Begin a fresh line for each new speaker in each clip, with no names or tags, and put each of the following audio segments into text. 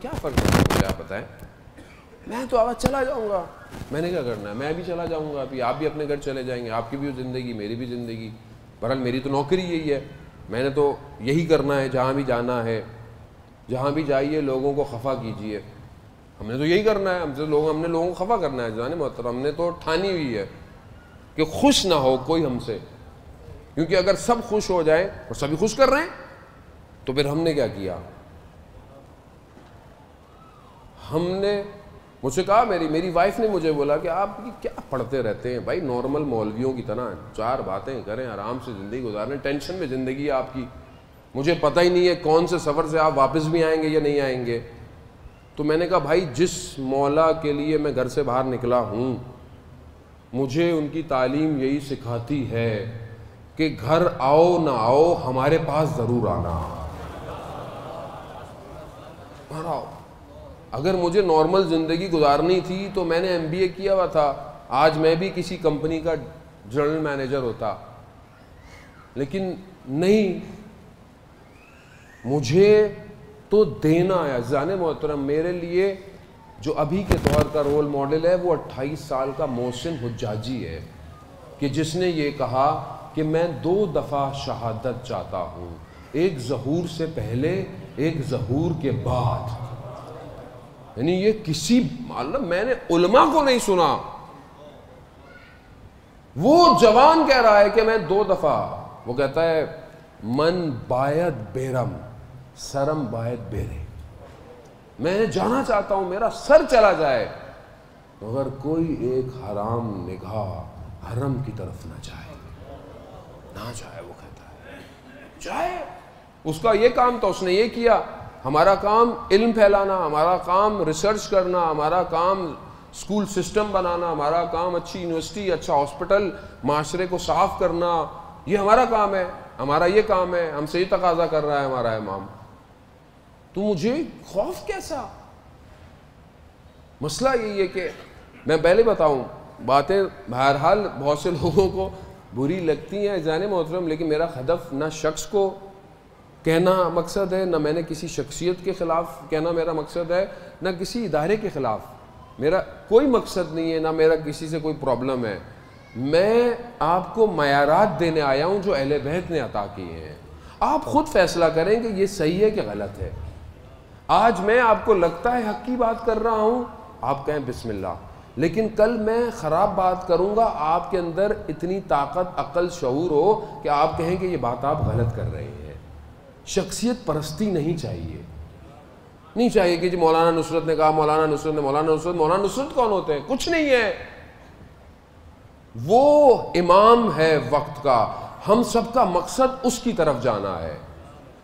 کیا فرق ہے مجھے آپ بتائیں. میں تو آواز چلا جاؤں گا. میں نے کیا کرنا ہے, میں بھی چلا جاؤں گا, ابھی آپ بھی اپنے گھر چلے جائیں گے, آپ کی بھی زندگی میری بھی زندگی. بہرحال میری تو نوکری یہی ہے, میں نے تو یہی کرنا ہے, جہاں بھی جانا ہے, جہاں بھی جائیے لوگوں کو خفا کیجیے. ہم نے تو یہی کرنا ہے, ہم نے لوگوں کو خفا کرنا ہے. جانے محترم, ہم نے تو ٹھانی ہوئی ہے کہ خوش نہ ہو کوئی ہم سے, کیونکہ اگر سب خوش ہو جائیں اور سبھی خوش کر رہے ہیں تو پھر ہم نے کیا کیا. ہم نے, مجھ سے کہا, میری وائف نے مجھے بولا کہ آپ کیا پڑھتے رہتے ہیں بھائی, نارمل مولویوں کی طرح 4 باتیں کریں, آرام سے زندگی گزاریں, ٹینشن میں زندگی ہے آپ کی, مجھے پتہ ہی نہیں ہے کون سے سفر سے آپ واپس بھی آئیں گے یا نہیں آئیں گے. تو میں نے کہا بھائی جس مولا کے لیے میں گھر سے باہر نکلا ہوں, مجھے ان کی تعلیم یہی سکھاتی ہے کہ گھر آؤ نہ آؤ ہمارے پاس ضرور آنا. گھر آؤ. اگر مجھے نارمل زندگی گزارنی تھی تو میں نے MBA کیا ہوا تھا, آج میں بھی کسی کمپنی کا جنرل مینیجر ہوتا, لیکن نہیں, مجھے تو دینا ہے. جانے محترم, میرے لیے جو ابھی کے دور کا رول ماڈل ہے وہ 28 سال کا محسن حجاجی ہے, کہ جس نے یہ کہا کہ میں 2 دفعہ شہادت چاہتا ہوں, ایک ظہور سے پہلے, ایک ظہور کے بعد. یعنی یہ کسی, معلوم میں نے علماء کو نہیں سنا, وہ جوان کہہ رہا ہے کہ میں 2 دفعہ, وہ کہتا ہے من باید بیرم سرم باید بیرے, میں جانا چاہتا ہوں, میرا سر چلا جائے, مگر کوئی ایک حرام نگاہ حرم کی طرف نہ جائے, نہ جائے. وہ کہتا ہے جائے, اس کا یہ کام تھا, اس نے یہ کیا. ہمارا کام علم پھیلانا, ہمارا کام ریسرچ کرنا, ہمارا کام اسکول سسٹم بنانا, ہمارا کام اچھی یونیورسٹی, اچھا ہاسپٹل, معاشرے کو صاف کرنا, یہ ہمارا کام ہے, ہمارا یہ کام ہے, ہم سے یہ تقاضا کر رہا ہے ہمارا امام. تو مجھے خوف کیسا؟ مسئلہ یہی ہے کہ میں پہلے بتاؤں, باتیں بہرحال بہت سے لوگوں کو بری لگتی ہیں جانے محترم, لیکن میرا ہدف نہ شخص کو کہنا مقصد ہے, نہ میں نے کسی شخصیت کے خلاف کہنا میرا مقصد ہے, نہ کسی ادارے کے خلاف میرا کوئی مقصد نہیں ہے, نہ میرا کسی سے کوئی پرابلم ہے. میں آپ کو معیارات دینے آیا ہوں جو اہل بیت نے عطا کیے ہیں, آپ خود فیصلہ کریں کہ یہ صحیح ہے کہ غلط ہے. آج میں آپ کو لگتا ہے حق کی بات کر رہا ہوں, آپ کہیں بسم اللہ, لیکن کل میں خراب بات کروں گا, آپ کے اندر اتنی طاقت, عقل, شعور ہو کہ آپ کہیں کہ یہ بات آپ غلط کر رہے ہیں. شخصیت پرستی نہیں چاہیے, نہیں چاہیے کہ جی مولانا نصرت نے کہا, مولانا نصرت نے, مولانا نصرت کون ہوتے ہیں؟ کچھ نہیں ہے, وہ امام ہے وقت کا, ہم سب کا مقصد اس کی طرف جانا ہے.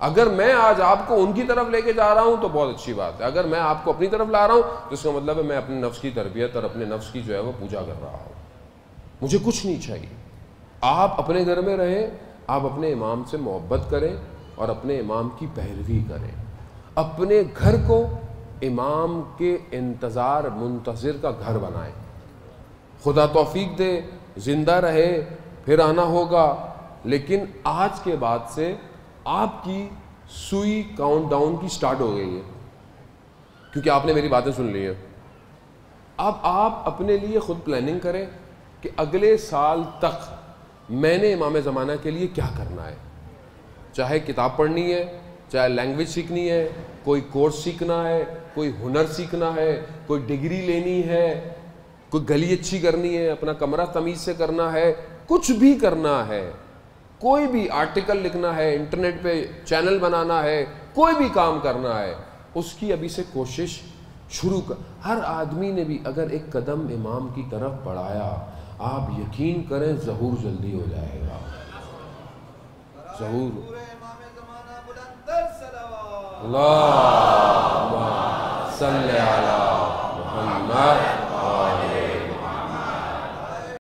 اگر میں آج آپ کو ان کی طرف لے کے جا رہا ہوں تو بہت اچھی بات ہے, اگر میں آپ کو اپنی طرف لا رہا ہوں تو اس کا مطلب ہے میں اپنے نفس کی تربیت اور اپنے نفس کی جو ہے وہ پوجا کر رہا ہوں. مجھے کچھ نہیں چاہیے. آپ اپنے گھر میں رہیں, آپ اپنے امام سے محبت کریں اور اپنے امام کی پیروی کریں, اپنے گھر کو امام کے انتظار منتظر کا گھر بنائیں. خدا توفیق دے, زندہ رہے, پھر آنا ہوگا, لیکن آج کے بعد سے آپ کی سوئی کاؤنٹ ڈاؤن کی سٹارٹ ہو گئی ہے, کیونکہ آپ نے میری باتیں سن لی ہیں. اب آپ اپنے لیے خود پلاننگ کریں کہ اگلے سال تک میں نے امام زمانہ کے لیے کیا کرنا ہے. چاہے کتاب پڑھنی ہے, چاہے لینگویج سیکھنی ہے, کوئی کورس سیکھنا ہے, کوئی ہنر سیکھنا ہے, کوئی ڈگری لینی ہے, کوئی گلی اچھی کرنی ہے, اپنا کمرہ تمیز سے کرنا ہے, کچھ بھی کرنا ہے, کوئی بھی آرٹیکل لکھنا ہے, انٹرنیٹ پہ چینل بنانا ہے, کوئی بھی کام کرنا ہے, اس کی ابھی سے کوشش شروع کر. ہر آدمی نے بھی اگر ایک قدم امام کی طرف بڑھایا, آپ یقین کریں ظہور جلدی ہو جائے گا. ظہور اللہم صلی علی محمد